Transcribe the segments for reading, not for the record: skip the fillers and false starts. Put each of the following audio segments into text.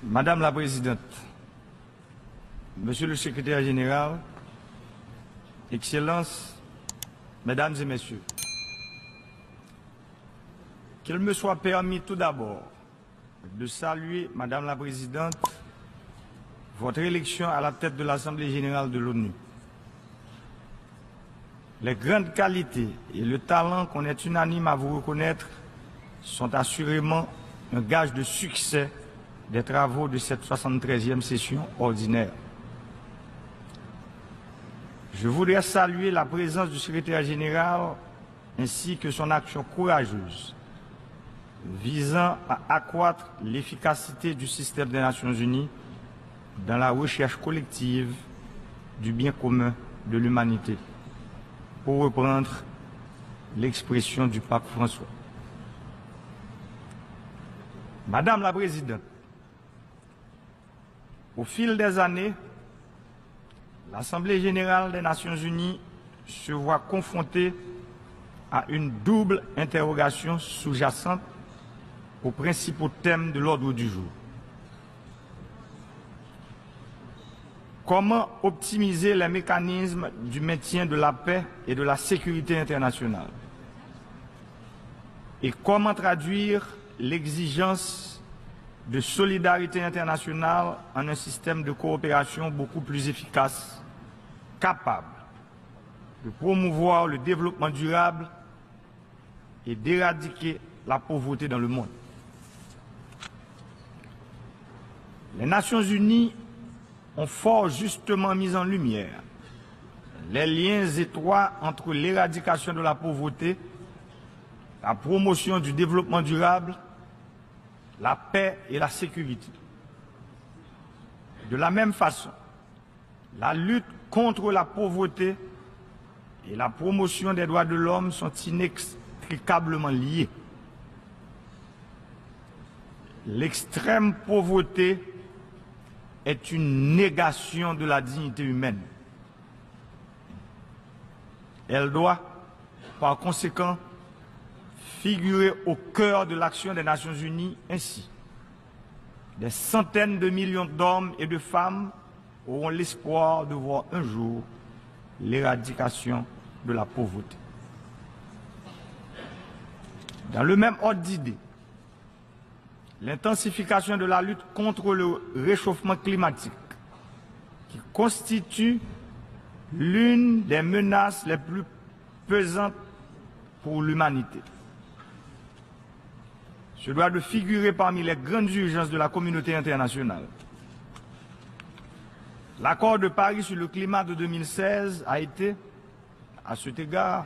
Madame la Présidente, Monsieur le Secrétaire Général, Excellences, Mesdames et Messieurs, qu'il me soit permis tout d'abord de saluer, Madame la Présidente, votre élection à la tête de l'Assemblée Générale de l'ONU. Les grandes qualités et le talent qu'on est unanime à vous reconnaître sont assurément un gage de succès des travaux de cette 73e session ordinaire. Je voudrais saluer la présence du secrétaire général ainsi que son action courageuse visant à accroître l'efficacité du système des Nations Unies dans la recherche collective du bien commun de l'humanité, pour reprendre l'expression du pape François. Madame la Présidente, au fil des années, l'Assemblée générale des Nations unies se voit confrontée à une double interrogation sous-jacente aux principaux thèmes de l'ordre du jour. Comment optimiser les mécanismes du maintien de la paix et de la sécurité internationale? Et comment traduire l'exigence de solidarité internationale en un système de coopération beaucoup plus efficace, capable de promouvoir le développement durable et d'éradiquer la pauvreté dans le monde? Les Nations unies ont fort justement mis en lumière les liens étroits entre l'éradication de la pauvreté, la promotion du développement durable, la paix et la sécurité. De la même façon, la lutte contre la pauvreté et la promotion des droits de l'homme sont inextricablement liées. L'extrême pauvreté est une négation de la dignité humaine. Elle doit, par conséquent, figurer au cœur de l'action des Nations Unies. Ainsi, des centaines de millions d'hommes et de femmes auront l'espoir de voir un jour l'éradication de la pauvreté. Dans le même ordre d'idées, l'intensification de la lutte contre le réchauffement climatique, qui constitue l'une des menaces les plus pesantes pour l'humanité, se doit de figurer parmi les grandes urgences de la communauté internationale. L'accord de Paris sur le climat de 2016 a été, à cet égard,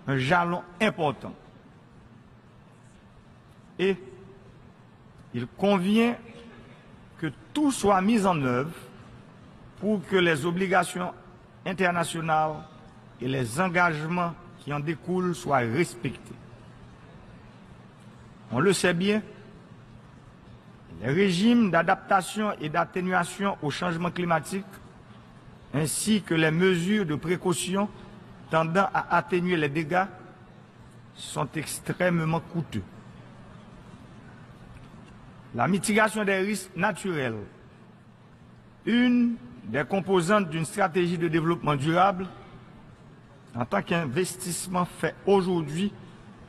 un jalon important. Et il convient que tout soit mis en œuvre pour que les obligations internationales et les engagements qui en découlent soient respectés. On le sait bien, les régimes d'adaptation et d'atténuation au changement climatique, ainsi que les mesures de précaution tendant à atténuer les dégâts, sont extrêmement coûteux. La mitigation des risques naturels, une des composantes d'une stratégie de développement durable, en tant qu'investissement fait aujourd'hui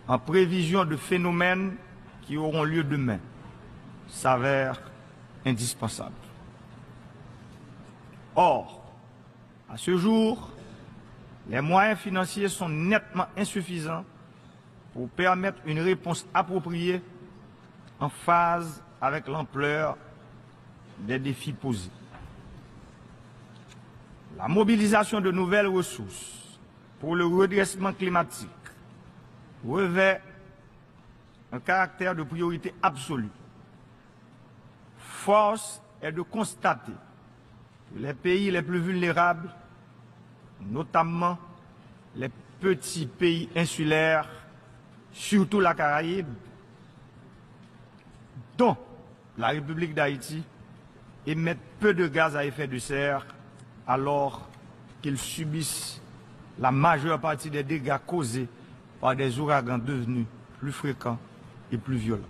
en prévision de phénomènes qui auront lieu demain, s'avère indispensable. Or, à ce jour, les moyens financiers sont nettement insuffisants pour permettre une réponse appropriée en phase avec l'ampleur des défis posés. La mobilisation de nouvelles ressources pour le redressement climatique revêt un caractère de priorité absolue. Force est de constater que les pays les plus vulnérables, notamment les petits pays insulaires, surtout la Caraïbe, dont la République d'Haïti, émettent peu de gaz à effet de serre alors qu'ils subissent la majeure partie des dégâts causés par des ouragans devenus plus fréquents et plus violents.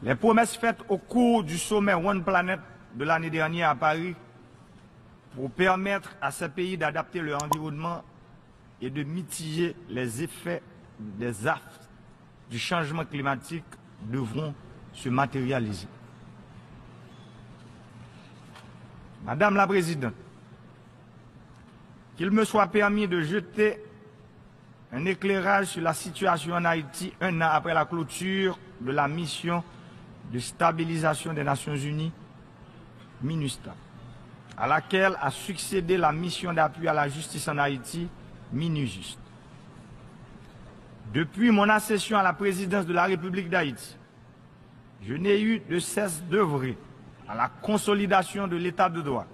Les promesses faites au cours du sommet One Planet de l'année dernière à Paris pour permettre à ces pays d'adapter leur environnement et de mitiger les effets des affres du changement climatique devront se matérialiser. Madame la Présidente, qu'il me soit permis de jeter un éclairage sur la situation en Haïti un an après la clôture de la mission de stabilisation des Nations Unies, MINUSTAH, à laquelle a succédé la mission d'appui à la justice en Haïti, MINUJUST. Depuis mon accession à la présidence de la République d'Haïti, je n'ai eu de cesse d'œuvrer à la consolidation de l'état de droit,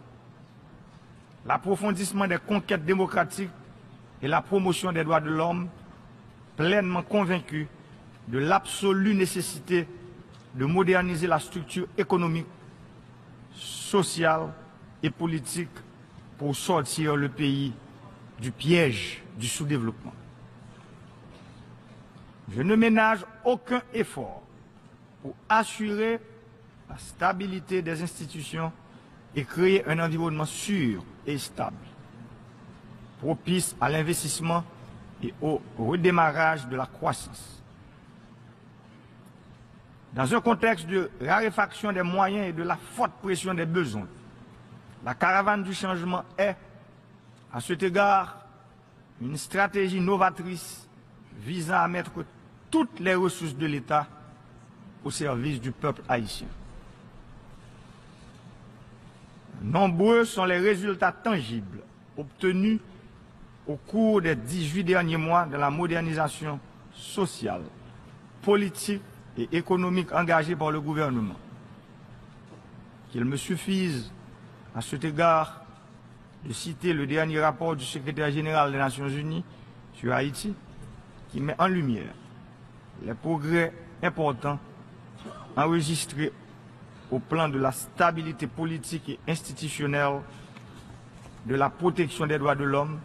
l'approfondissement des conquêtes démocratiques et la promotion des droits de l'homme, pleinement convaincu de l'absolue nécessité de moderniser la structure économique, sociale et politique pour sortir le pays du piège du sous-développement. Je ne ménage aucun effort pour assurer la stabilité des institutions et créer un environnement sûr et stable, propice à l'investissement et au redémarrage de la croissance. Dans un contexte de raréfaction des moyens et de la forte pression des besoins, la caravane du changement est, à cet égard, une stratégie novatrice visant à mettre toutes les ressources de l'État au service du peuple haïtien. Nombreux sont les résultats tangibles obtenus au cours des 18 derniers mois de la modernisation sociale, politique et économique engagée par le gouvernement. Qu'il me suffise, à cet égard, de citer le dernier rapport du secrétaire général des Nations Unies sur Haïti, qui met en lumière les progrès importants enregistrés au plan de la stabilité politique et institutionnelle, de la protection des droits de l'homme,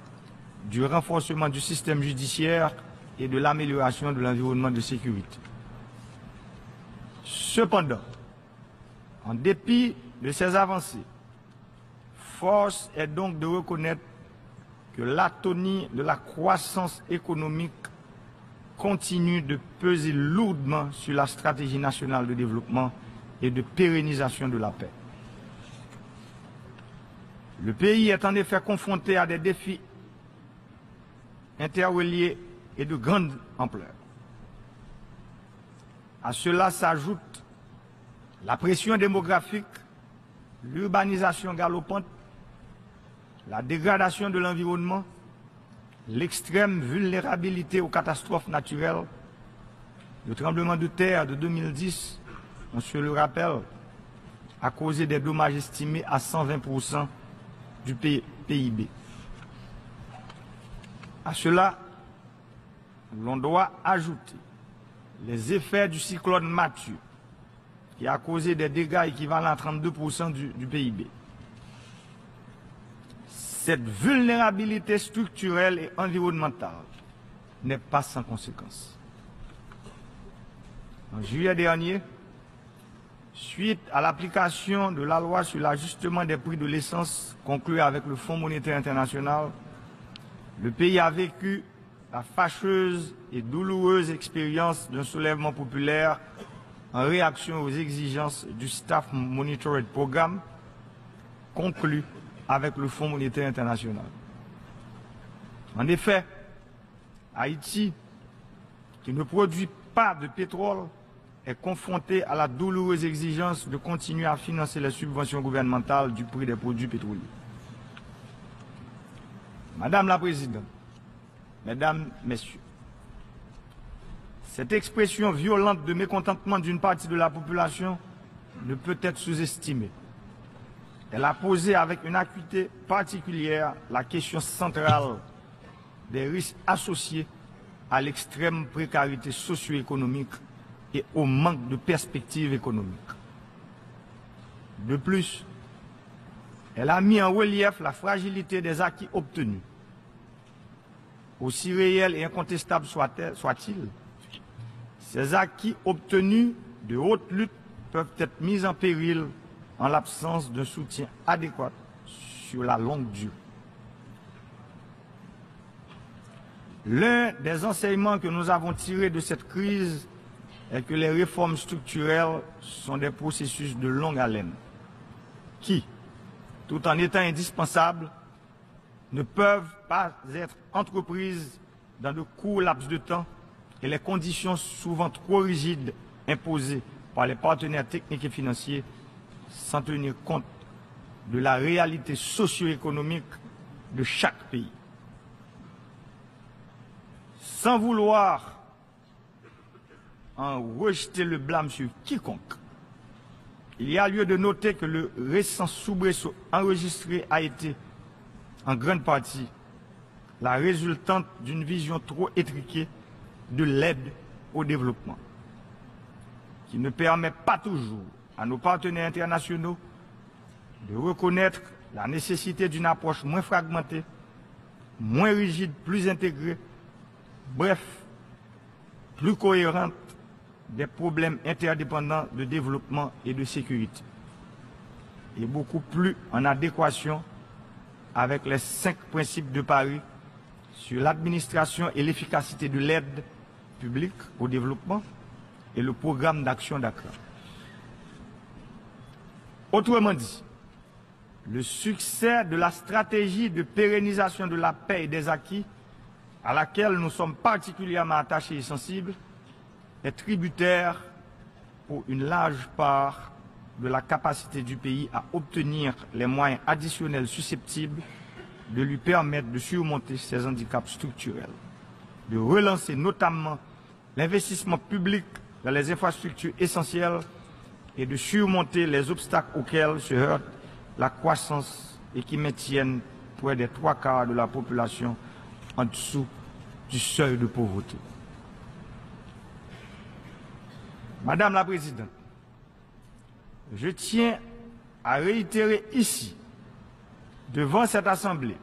du renforcement du système judiciaire et de l'amélioration de l'environnement de sécurité. Cependant, en dépit de ces avancées, force est donc de reconnaître que l'atonie de la croissance économique continue de peser lourdement sur la stratégie nationale de développement et de pérennisation de la paix. Le pays est en effet confronté à des défis interreliés et de grande ampleur. À cela s'ajoute la pression démographique, l'urbanisation galopante, la dégradation de l'environnement, l'extrême vulnérabilité aux catastrophes naturelles, le tremblement de terre de 2010, on se le rappelle, a causé des dommages estimés à 120% du PIB. À cela, l'on doit ajouter les effets du cyclone Mathieu, qui a causé des dégâts équivalents à 32% du PIB. Cette vulnérabilité structurelle et environnementale n'est pas sans conséquence. En juillet dernier, suite à l'application de la loi sur l'ajustement des prix de l'essence conclue avec le Fonds monétaire international, le pays a vécu la fâcheuse et douloureuse expérience d'un soulèvement populaire en réaction aux exigences du Staff Monitored Programme conclu avec le Fonds monétaire international. En effet, Haïti, qui ne produit pas de pétrole, est confronté à la douloureuse exigence de continuer à financer les subventions gouvernementales du prix des produits pétroliers. Madame la Présidente, Mesdames, Messieurs, cette expression violente de mécontentement d'une partie de la population ne peut être sous-estimée. Elle a posé avec une acuité particulière la question centrale des risques associés à l'extrême précarité socio-économique et au manque de perspectives économiques. De plus, elle a mis en relief la fragilité des acquis obtenus. Aussi réels et incontestables soient-ils, ces acquis obtenus de haute lutte peuvent être mises en péril en l'absence d'un soutien adéquat sur la longue durée. L'un des enseignements que nous avons tirés de cette crise est que les réformes structurelles sont des processus de longue haleine qui, tout en étant indispensables, ne peuvent pas être entreprises dans de courts laps de temps et les conditions souvent trop rigides imposées par les partenaires techniques et financiers sans tenir compte de la réalité socio-économique de chaque pays. Sans vouloir en rejeter le blâme sur quiconque, il y a lieu de noter que le récent soubresaut enregistré a été, en grande partie, la résultante d'une vision trop étriquée de l'aide au développement, qui ne permet pas toujours à nos partenaires internationaux de reconnaître la nécessité d'une approche moins fragmentée, moins rigide, plus intégrée, bref, plus cohérente des problèmes interdépendants de développement et de sécurité, et beaucoup plus en adéquation avec les 5 principes de Paris sur l'administration et l'efficacité de l'aide publique au développement et le programme d'action d'Accra. Autrement dit, le succès de la stratégie de pérennisation de la paix et des acquis, à laquelle nous sommes particulièrement attachés et sensibles, est tributaire pour une large part de la capacité du pays à obtenir les moyens additionnels susceptibles de lui permettre de surmonter ses handicaps structurels, de relancer notamment l'investissement public dans les infrastructures essentielles et de surmonter les obstacles auxquels se heurte la croissance et qui maintiennent près des 3/4 de la population en dessous du seuil de pauvreté. Madame la Présidente, je tiens à réitérer ici, devant cette Assemblée,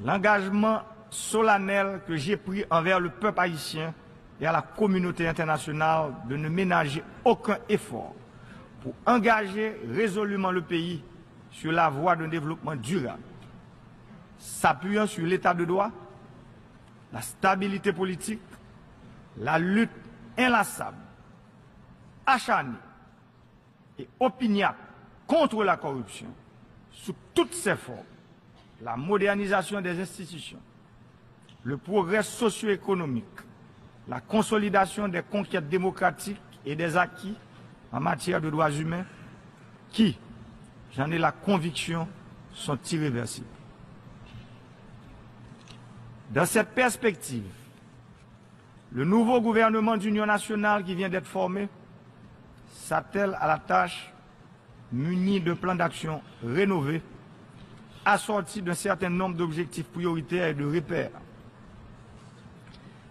l'engagement solennel que j'ai pris envers le peuple haïtien et à la communauté internationale de ne ménager aucun effort pour engager résolument le pays sur la voie d'un développement durable, s'appuyant sur l'état de droit, la stabilité politique, la lutte inlassable, acharnée et opiniâtre contre la corruption, sous toutes ses formes, la modernisation des institutions, le progrès socio-économique, la consolidation des conquêtes démocratiques et des acquis en matière de droits humains qui, j'en ai la conviction, sont irréversibles. Dans cette perspective, le nouveau gouvernement d'union nationale qui vient d'être formé s'attelle à la tâche muni d'un plan d'action rénové, assorti d'un certain nombre d'objectifs prioritaires et de repères.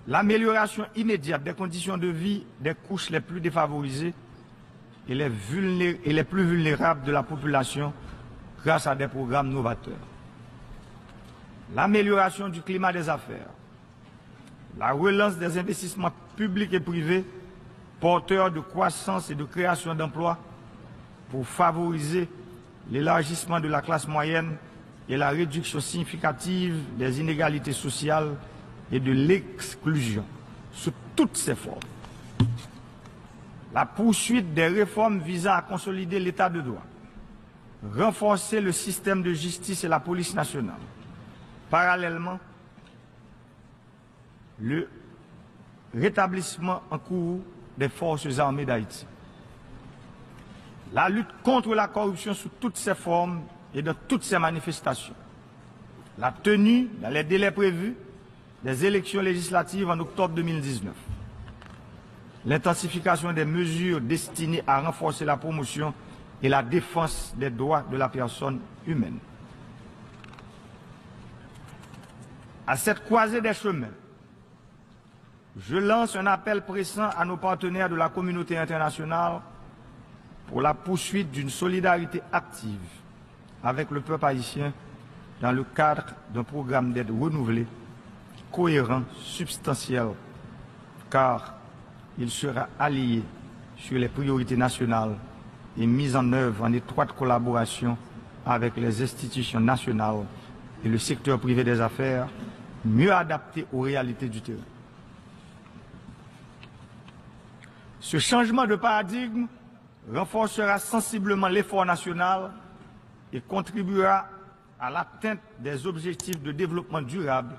L'amélioration immédiate des conditions de vie des couches les plus défavorisées et les plus vulnérables de la population grâce à des programmes novateurs. L'amélioration du climat des affaires. La relance des investissements publics et privés porteurs de croissance et de création d'emplois pour favoriser l'élargissement de la classe moyenne et la réduction significative des inégalités sociales et de l'exclusion sous toutes ses formes. La poursuite des réformes visant à consolider l'état de droit, renforcer le système de justice et la police nationale. Parallèlement, le rétablissement en cours des forces armées d'Haïti. La lutte contre la corruption sous toutes ses formes et dans toutes ses manifestations. La tenue, dans les délais prévus, des élections législatives en octobre 2019. L'intensification des mesures destinées à renforcer la promotion et la défense des droits de la personne humaine. À cette croisée des chemins, je lance un appel pressant à nos partenaires de la communauté internationale pour la poursuite d'une solidarité active avec le peuple haïtien dans le cadre d'un programme d'aide renouvelé, cohérent, substantiel, car il sera allié sur les priorités nationales et mise en œuvre en étroite collaboration avec les institutions nationales et le secteur privé des affaires, mieux adapté aux réalités du terrain. Ce changement de paradigme renforcera sensiblement l'effort national et contribuera à l'atteinte des objectifs de développement durable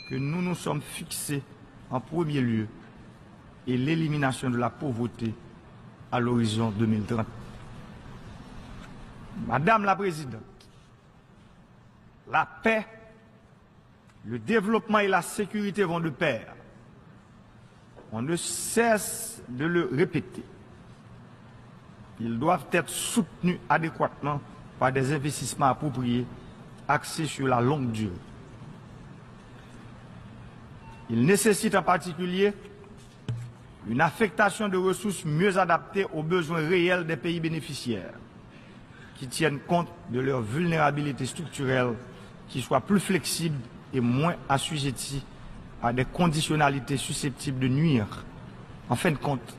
que nous nous sommes fixés en premier lieu et l'élimination de la pauvreté à l'horizon 2030. Madame la Présidente, la paix, le développement et la sécurité vont de pair. On ne cesse de le répéter. Ils doivent être soutenus adéquatement par des investissements appropriés, axés sur la longue durée. Ils nécessitent en particulier une affectation de ressources mieux adaptée aux besoins réels des pays bénéficiaires, qui tiennent compte de leur vulnérabilité structurelle, qui soient plus flexibles et moins assujettis à des conditionnalités susceptibles de nuire, en fin de compte,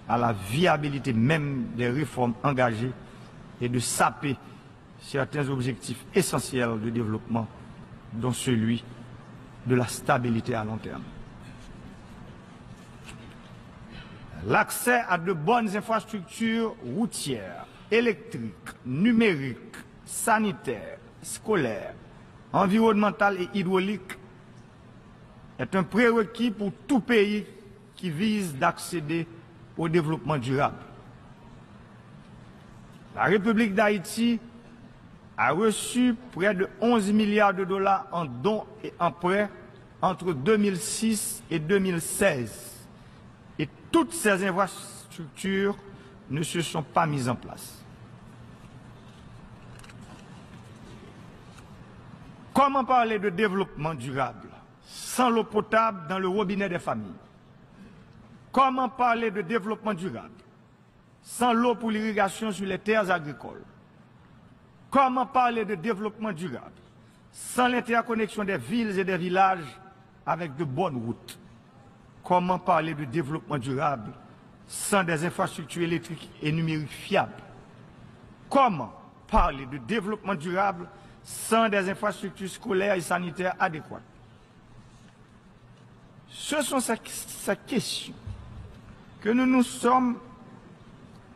à la viabilité même des réformes engagées et de saper certains objectifs essentiels de développement, dont celui de la stabilité à long terme. L'accès à de bonnes infrastructures routières, électriques, numériques, sanitaires, scolaires, environnementales et hydrauliques est un prérequis pour tout pays qui vise d'accéder au développement durable. La République d'Haïti a reçu près de 11 milliards de dollars en dons et en prêts entre 2006 et 2016. Et toutes ces infrastructures ne se sont pas mises en place. Comment parler de développement durable sans l'eau potable dans le robinet des familles? Comment parler de développement durable sans l'eau pour l'irrigation sur les terres agricoles? Comment parler de développement durable sans l'interconnexion des villes et des villages avec de bonnes routes? Comment parler de développement durable sans des infrastructures électriques et numériques fiables? Comment parler de développement durable sans des infrastructures scolaires et sanitaires adéquates? Ce sont ces questions que nous nous sommes,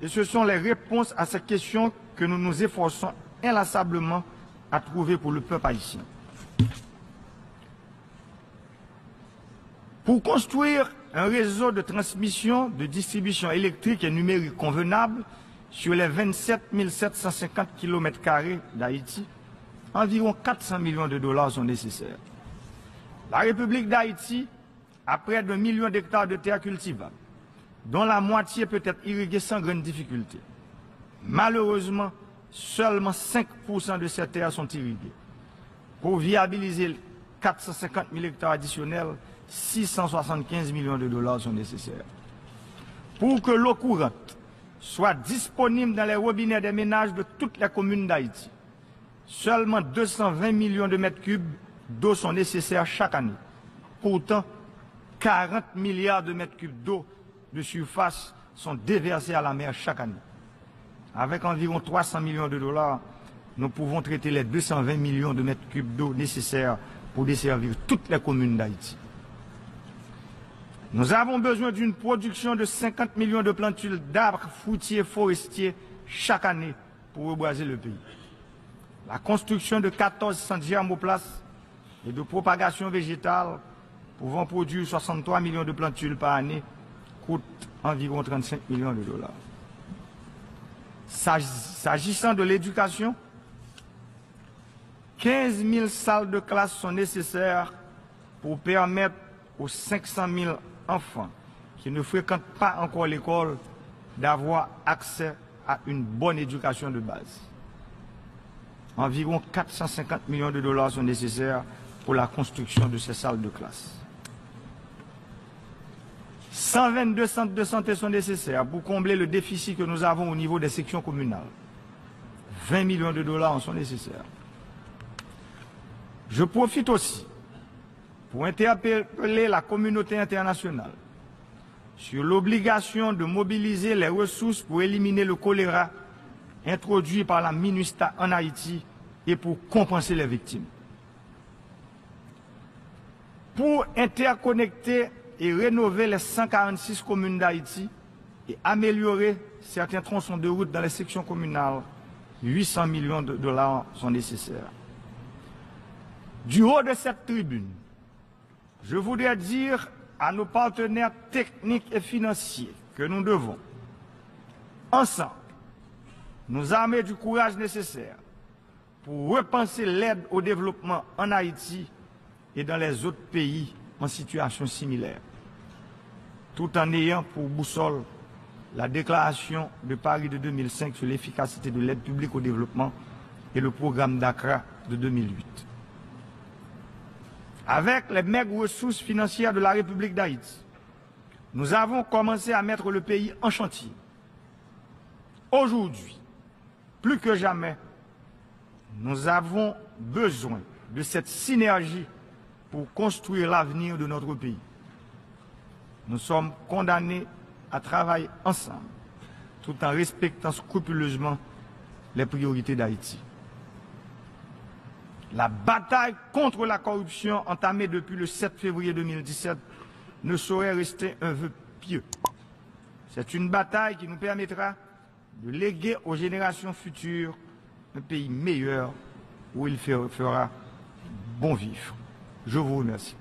et ce sont les réponses à ces questions que nous nous efforçons inlassablement à trouver pour le peuple haïtien. Pour construire un réseau de transmission, de distribution électrique et numérique convenable sur les 27 750 km² d'Haïti, environ 400 millions de dollars sont nécessaires. La République d'Haïti a près d'1 million d'hectares de terres cultivables, dont la moitié peut être irriguée sans grande difficulté. Malheureusement, seulement 5% de ces terres sont irriguées. Pour viabiliser 450 000 hectares additionnels, 675 millions de dollars sont nécessaires. Pour que l'eau courante soit disponible dans les robinets des ménages de toutes les communes d'Haïti, seulement 220 millions de mètres cubes d'eau sont nécessaires chaque année. Pourtant, 40 milliards de mètres cubes d'eau de surface sont déversés à la mer chaque année. Avec environ 300 millions de dollars, nous pouvons traiter les 220 millions de mètres cubes d'eau nécessaires pour desservir toutes les communes d'Haïti. Nous avons besoin d'une production de 50 millions de plantules d'arbres fruitiers forestiers chaque année pour reboiser le pays. La construction de 14 centres germoplaces et de propagation végétale pouvant produire 63 millions de plantules par année coûte environ 35 millions de dollars. S'agissant de l'éducation, 15 000 salles de classe sont nécessaires pour permettre aux 500 000 enfants qui ne fréquentent pas encore l'école d'avoir accès à une bonne éducation de base. Environ 450 millions de dollars sont nécessaires pour la construction de ces salles de classe. 122 centres de santé sont nécessaires pour combler le déficit que nous avons au niveau des sections communales. 20 millions de dollars en sont nécessaires. Je profite aussi pour interpeller la communauté internationale sur l'obligation de mobiliser les ressources pour éliminer le choléra introduit par la MINUSTAH en Haïti et pour compenser les victimes. Pour interconnecter et rénover les 146 communes d'Haïti et améliorer certains tronçons de route dans les sections communales, 800 millions de dollars sont nécessaires. Du haut de cette tribune, je voudrais dire à nos partenaires techniques et financiers que nous devons, ensemble, nous armer du courage nécessaire pour repenser l'aide au développement en Haïti et dans les autres pays en situation similaire, tout en ayant pour boussole la déclaration de Paris de 2005 sur l'efficacité de l'aide publique au développement et le programme d'Accra de 2008. Avec les maigres ressources financières de la République d'Haïti, nous avons commencé à mettre le pays en chantier. Aujourd'hui, plus que jamais, nous avons besoin de cette synergie pour construire l'avenir de notre pays. Nous sommes condamnés à travailler ensemble, tout en respectant scrupuleusement les priorités d'Haïti. La bataille contre la corruption entamée depuis le 7 février 2017 ne saurait rester un vœu pieux. C'est une bataille qui nous permettra de léguer aux générations futures un pays meilleur où il fera bon vivre. Je vous remercie.